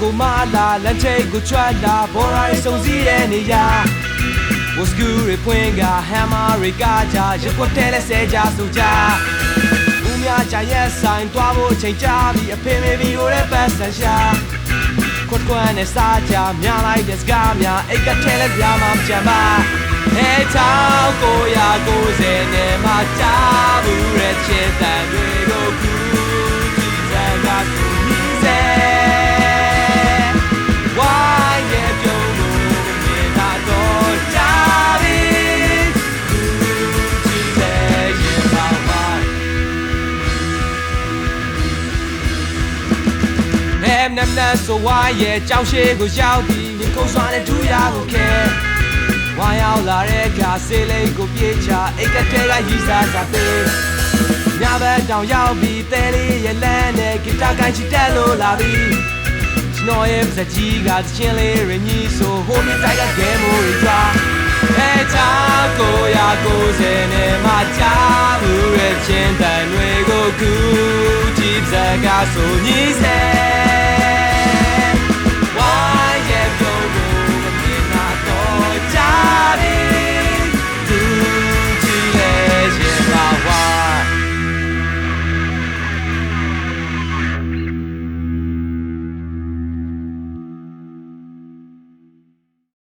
ကိုမလာလမ်းထိပ်ကိုချွတ်လာဘော်ရာရီစုံစည်းတဲ့နေရာဝစကူရီပွင့်ကဟမ်မာရီကကြရက်ွက်တဲလဲဆဲကြဆိုကြဦးများကြရဲ့ဆိုင်တွားဖို့ချိန်ကြပြီအဖေမေဘီကိုလည်းပတ်စံရှာခွတ်ကွန်းနဲ့စားကြများလိုက်တဲ့စကားများအိတ်ကထဲလဲပြာမှမကြမ်းပါ1990နဲ့မှကြာဘူးရဲ့ချစ်တဲ့တွေကိုကူကြည့်စကားကိုမြည်စေဝိုင်းရဲ့ပြုံးလို့မြင်တာတော့ကြာပြီကူကြည့်တဲ့ရင်ပါပါနမ်ဆိုဝိုင်းရဲ့ကြောက်ရှိကိုရောက်ပြီးမြင်ခုံးစွာနဲ့ဒူးရကိုခဲဝါရောက်လာတဲ့အခါဆေးလေးကိုပြေးချအိတ်ကထဲကရီစားစားပေးညဘက်တောင်ရောက်ပြီးတဲလေးရဲ့လမ်းနဲ့ဂီတာကိုင်းချီတက်လို့လာပြီးကျွန်တော်ရဲ့စကြီးကချင်းလေးရင်းကြီးဆိုဟိုမြတိုက်ကဂဲမိုးရီထွာ1990နဲ့မှကြာဘူးရဲ့ချင်းတန်တွေကိုကူကြည့်စကားဆိုညီစေ